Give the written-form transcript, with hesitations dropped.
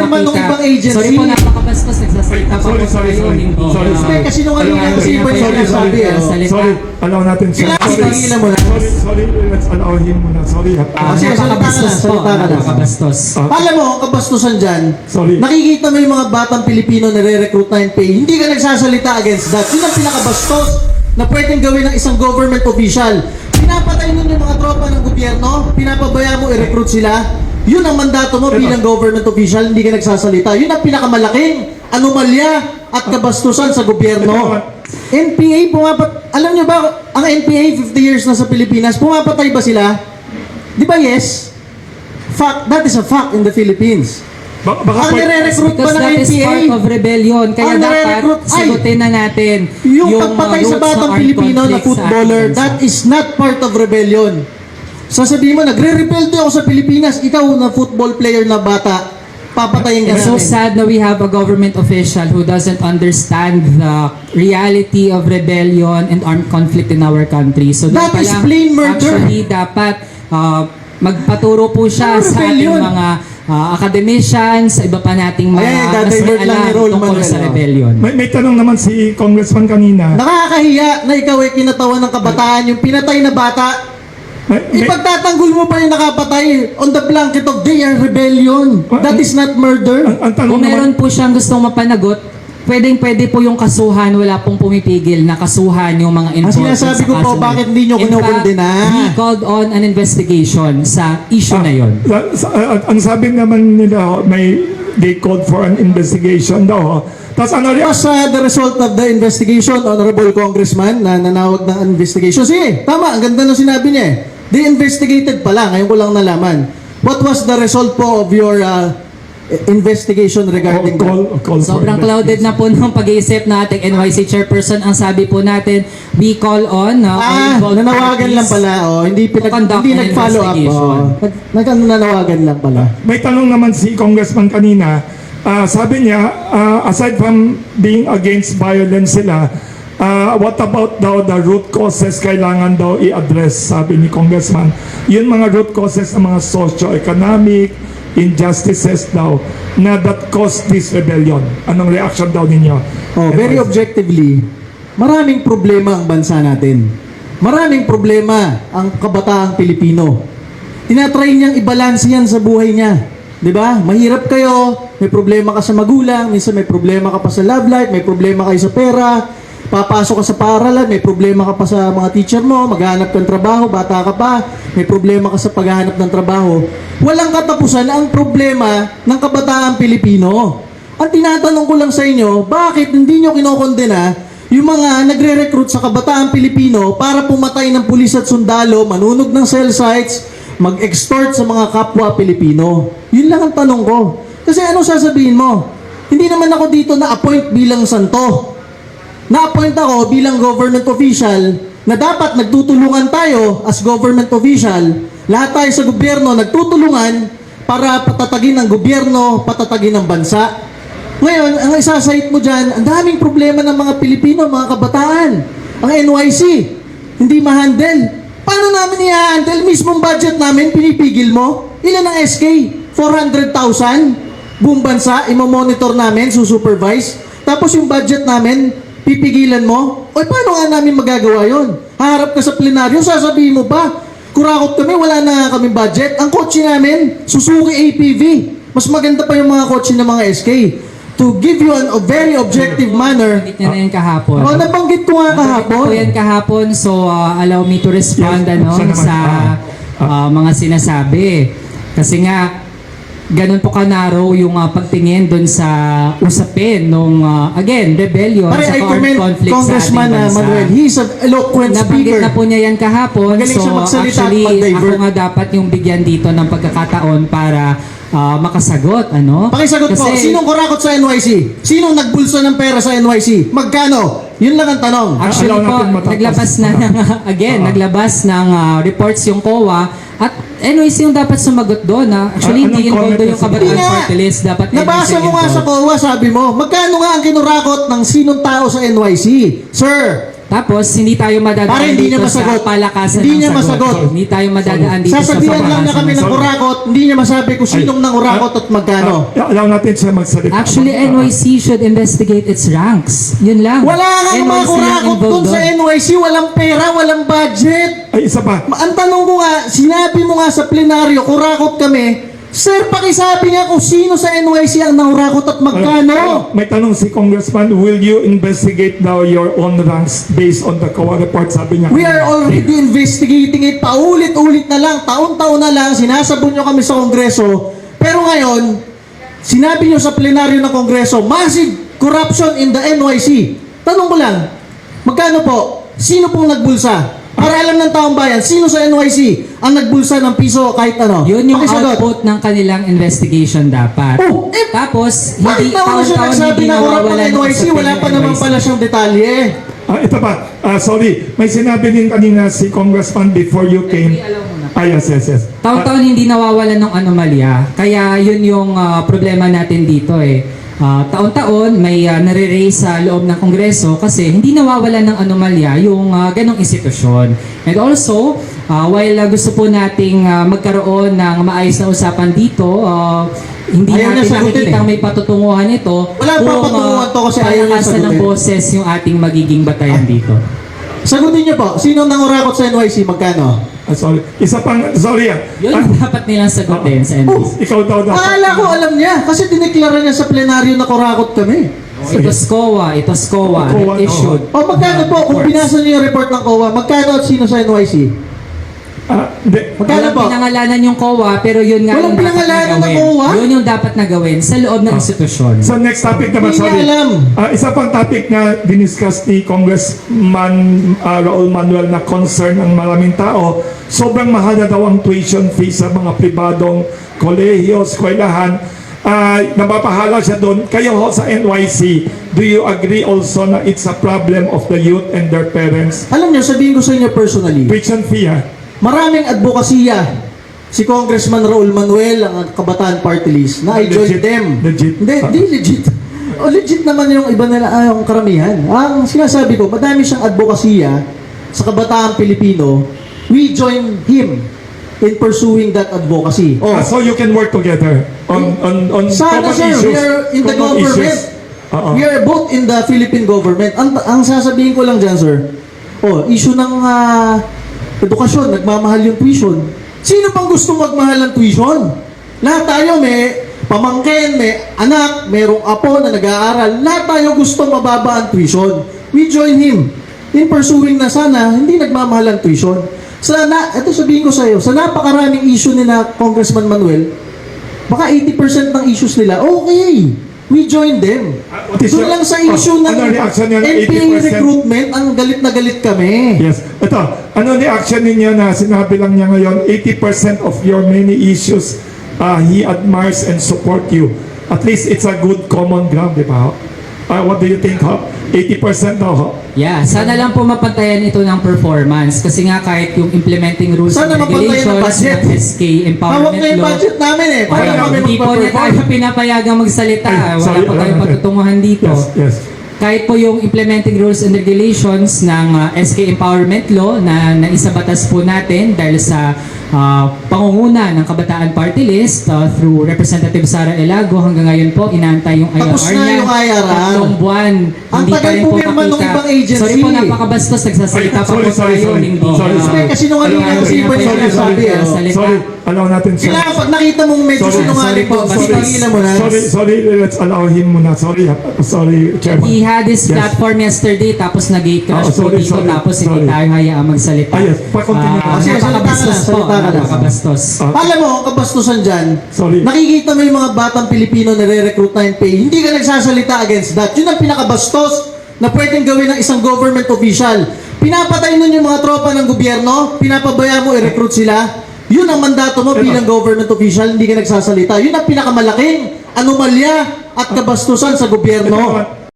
pinipirma ng ibang agency. Sorry po, napakabastos. Nagsasalita pa po Sorry. kayo. Hindi. Sorry. Kasi nung ano yan, kasi iba yung sinasabi. Sorry. Allow natin siya. Tingilan mo na. Sorry. Let's allow him muna. Sorry. Sige, Napakabastos po. salita ka na. Napakabastos. Alam mo, ang kabastusan dyan, Sorry. nakikita mo yung mga batang Pilipino na re-recruit na NPA, hindi ka nagsasalita against that. Yun ang pinakabastos na pwedeng gawin ng isang government official. Pinapatay nun yung mga tropa ng gobyerno, pinapabaya mo i-recruit sila, yun ang mandato mo bilang government official, hindi ka nagsasalita. Yun ang pinakamalaking anomalya at kabastusan sa gobyerno. NPA, alam nyo ba, ang NPA 50 years na sa Pilipinas, pumapatay ba sila? Di ba yes? Fact, that is a fact in the Philippines. Ang nire-recruit pa Because ng that is NPA, part of rebellion. Kaya ang dapat nire-recruit, sagutin na natin yung pagpatay sa roots batang ng Pilipino na conflict sa footballer, ating that bansa. is not part of rebellion. Sasabihin mo, nagre-rebel ako sa Pilipinas, ikaw na football player na bata, papatayin ka It's so namin. sad na we have a government official who doesn't understand the reality of rebellion and armed conflict in our country. So That doon pa is lang, plain murder. actually, dapat magpaturo po siya Ano sa ating rebellion? mga academicians, sa iba pa nating mga Ayan, mas may dadivert lang alam ni Raul tungkol Manuel, sa oh. rebellion. May tanong naman si Congressman kanina. Nakakahiya na ikaw ay kinatawan ng kabataan, yung pinatay na bata, ipagtatanggol mo pa yung nakapatay on the blanket of they are rebellion. That is not murder. Ang tanong Kung naman, meron po siyang gustong mapanagot, pwede po yung kasuhan, wala pong pumipigil na kasuhan yung mga involved sinasabi ko po, kaso na bakit yun. hindi nyo In fact, kinukondena? he called on an investigation sa issue na yun. ang sabi naman nila, they called for an investigation daw. Tapos ano rin? As the result of the investigation, Honorable Congressman, na nanawag ng investigation, sige, tama, ang ganda ng sinabi niya eh. They investigated pala, ngayon ko lang nalaman. What was the result po of your investigation regarding that? Call for Sobrang clouded na po ng pag-iisip natin. NYC Chairperson, ang sabi po natin, we call on all involved Nanawagan lang parties pala, hindi conduct hindi an nag-follow up. Nanawagan lang pala. May tanong naman si Congressman kanina. Sabi niya, aside from being against violence sila, what about daw the root causes kailangan daw i-address, sabi ni Congressman. Yun mga root causes ng mga socio-economic injustices daw na that caused this rebellion. Anong reaction daw ninyo? Very objectively, maraming problema ang bansa natin. Maraming problema ang kabataang Pilipino. Tinatry niyang i-balance yan sa buhay niya. 'Di ba? Mahirap kayo, may problema ka sa magulang, minsan may problema ka pa sa love life, may problema kayo sa pera, papasok ka sa paaralan, may problema ka pa sa mga teacher mo, maghahanap ka ng trabaho, bata ka pa, may problema ka sa paghahanap ng trabaho. Walang katapusan ang problema ng kabataang Pilipino. Ang tinatanong ko lang sa inyo, bakit hindi nyo kinokondena yung mga nagre-recruit sa kabataang Pilipino para pumatay ng pulis at sundalo, manunog ng cell sites, mag-extort sa mga kapwa Pilipino? Yun lang ang tanong ko. Kasi ano sasabihin mo? Hindi naman ako dito na-appoint bilang santo. Na-appoint ako bilang government official na dapat nagtutulungan tayo as government official. Lahat tayo sa gobyerno nagtutulungan para patatagin ang gobyerno, patatagin ang bansa. Ngayon, ang isasahit mo dyan, ang daming problema ng mga Pilipino, mga kabataan. Ang NYC, hindi ma-handle. Paano namin i-handle? Mismong budget namin, pinipigil mo? Ilan ang SK? 400,000? Buong bansa, imamonitor namin, susupervise. Tapos yung budget namin, pipigilan mo? O paano nga namin magagawa yon? Harap ka sa plenaryo, sasabihin mo ba? Kurakot kami, wala na kami budget. Ang kotse namin, Suzuki APV. Mas maganda pa yung mga kotse ng mga SK. To give you a very objective manner. Nabanggit niya na yan kahapon. Nabanggit ko nga kahapon. Nabanggit ko yan kahapon, so allow me to respond Yes, sa mga sinasabi. Kasi nga, ganun po ka-narrow yung pagtingin doon sa usapin nung, again, rebellion sa armed conflict Congressman sa ating bansa. Manuel, he's an eloquent Nabanggit speaker. na po niya yan kahapon. Magaling siya So magsalita at actually, mag-divert. ako nga dapat yung bigyan dito ng pagkakataon para makasagot. Ano? Pakisagot po, Kasi- sinong kurakot sa NYC? Sinong nagbulso ng pera sa NYC? Magkano? Yun lang ang tanong. Actually Allow po, natin matapos. naglabas na naglabas ng reports yung COA at NYC yung dapat sumagot doon. Actually, hindi Anong involved comment doon yung niya? kabataan Hindi nga. party list. Dapat Nabasa mo nga sa COA, sabi mo, magkano nga ang kinurakot ng sinong tao sa NYC? Sir, Tapos, hindi tayo madadaan Pare, hindi niya dito sa masagot. palakasan Hindi ng niya sagot. masagot. Hindi tayo madadaan dito sa Sasabihan lang niya kami ng palakasan. kurakot, hindi niya masabi kung sinong nangurakot at magkano. Allow natin siya magsalita. Actually, NYC should investigate its ranks. Yun lang. Wala nga mga NYC ang kurakot involved dun sa NYC, walang pera, walang budget. Ay, isa pa. Ang tanong ko nga, sinabi mo nga sa plenaryo, kurakot kami. Sir, pakisabi nga kung sino sa NYC ang nangurakot at magkano. May tanong si Congressman, will you investigate daw your own ranks based on the COA report? Sabi niya. We are already investigating it. Paulit-ulit na lang, taon-taon na lang, sinasabon nyo kami sa Kongreso. Pero ngayon, sinabi nyo sa plenaryo ng Kongreso, massive corruption in the NYC. Tanong ko lang, magkano po? Sino pong nagbulsa? Para alam ng taong bayan, sino sa NYC ang nagbulsa ng piso kahit ano? Yun yung Pakisagot. output ng kanilang investigation dapat. Oh, Tapos, Bakit hindi naman na siya taon-taon nagsabi hindi na kurap nawawala ng ng NYC? usapin Wala ng pa naman NYC. pala siyang detalye. Ito pa. Sorry. May sinabi din kanina si Congressman before you came. Yes. Taon-taon hindi nawawalan ng anomalya. Kaya yun yung problema natin dito eh. Taon-taon may nare-raise sa loob ng Kongreso kasi hindi nawawalan ng anomalya yung ganong institusyon. And also, while gusto po nating magkaroon ng maayos na usapan dito, hindi Ayaw niya natin sagutin nakikita eh. may patutunguhan ito Wala pa patunguhan to kasi ayaw niya palakasan ng sagutin. boses yung ating magiging batayan dito. Sagutin niyo po, sino ang nangurakot sa NYC? Magkano? Sorry. Isa pang, sorry. Yun yung dapat nilang sagutin sa NBC. Ikaw daw dapat. Akala ko alam niya kasi dineklara niya sa plenaryo na kurakot kami. Ito SCOA COA, that issued. O magkano po, kung binasa niyo yung report ng COA, magkano at sino sa NYC? Hindi. Magkano Walang po? pinangalanan yung COA, pero yun nga Walang yung dapat na pinangalanan ng gawin. COA? Yun yung dapat na gawin sa loob ng institusyon. So next topic naman, Hindi niya sorry. alam. Isa pang topic na diniscuss ni Congressman Raul Manuel na concern ng maraming tao, sobrang mahal na daw ang tuition fee sa mga pribadong kolehiyo, eskwelahan. Napapahala siya doon. Kayo ho sa NYC, do you agree also na it's a problem of the youth and their parents? Alam niyo, sabihin ko sa inyo personally, Tuition fee, ha? maraming advokasya si Congressman Raul Manuel, ang Kabataan Party List, na I joined Legit. them. Legit. Hindi legit. O legit naman yung iba nila, yung karamihan. Ang sinasabi ko, madami siyang advokasya sa Kabataan Pilipino. We join him in pursuing that advocacy. Oh, So you can work together on sana common sir, issues. we are in the common government. issues. Oo. We are both in the Philippine government. Ang sasabihin ko lang dyan, sir, issue ng edukasyon, nagmamahal yung tuition. Sino pang gusto magmahal ng tuition? Lahat tayo may pamangkin, may anak, mayroong apo na nag-aaral. Lahat tayo gusto mababa ang tuition. We join him in pursuing na sana hindi nagmamahal ang tuition. Ito sabihin ko sa iyo, sa napakaraming issue nila Congressman Manuel, baka 80% ng issues nila, okay, we join them. What is Doon your- lang sa issue ng ano reaction niya na NPA 80%? recruitment, ang galit na galit kami. Yes. Ito, ano reaction ninyo na sinabi lang niya ngayon, 80% of your many issues, he admires and support you. At least it's a good common ground, di ba? What do you think, ho? 80% daw, ho? Yeah, sana lang po mapantayan ito ng performance kasi nga kahit yung implementing rules Sana and mapantayan ng regulations budget. ng SK Hawak Empowerment na yung Law, budget namin eh. Para Ay, kami hindi po niya tayo magpa-perform. pinapayagang magsalita. Ay, Wala sorry, pa tayong alam natin. patutunguhan dito. Yes. Kahit po yung implementing rules and regulations ng SK Empowerment Law na naisabatas po natin dahil sa pangunguna ng Kabataan Party List through Representative Sara Elago, hanggang ngayon po inaantay yung IRR Tapos na niya. yung IRR. Tatlong buwan. Ang Hindi pa tagal rin po pumirma nung makita. ibang agency. Sorry po, napakabastos. Nagsasalita pa po Sorry, sorry, tayo. sorry. Hindi. Sorry, Hindi, kasi sinungaling Alam nga natin. si Ivan yung sinasabi eh. Sorry, allow natin siya. Kailangan pag nakita mong medyo Sorry, sinungaling po, sorry po, pastigilan mo na. Sorry, let's allow him muna. Sorry, Chairman. He had his Yes. platform yesterday tapos nag-gate crash po sorry, dito sorry, tapos hindi sorry. tayo hayaan magsalita. Yes, pa-continue. Sige, salita ka Napakabastos lang, po. salita ka lang. Napakabastos. Alam mo, ang kabastusan dyan, Sorry. nakikita mo yung mga batang Pilipino na re-recruit na NPA, hindi ka nagsasalita against that. Yun ang pinakabastos na pwedeng gawin ng isang government official. Pinapatay nun yung mga tropa ng gobyerno, pinapabaya mo i-recruit sila. Yun ang mandato mo bilang government official, hindi ka nagsasalita. Yun ang pinakamalaking anomalya at kabastusan sa gobyerno.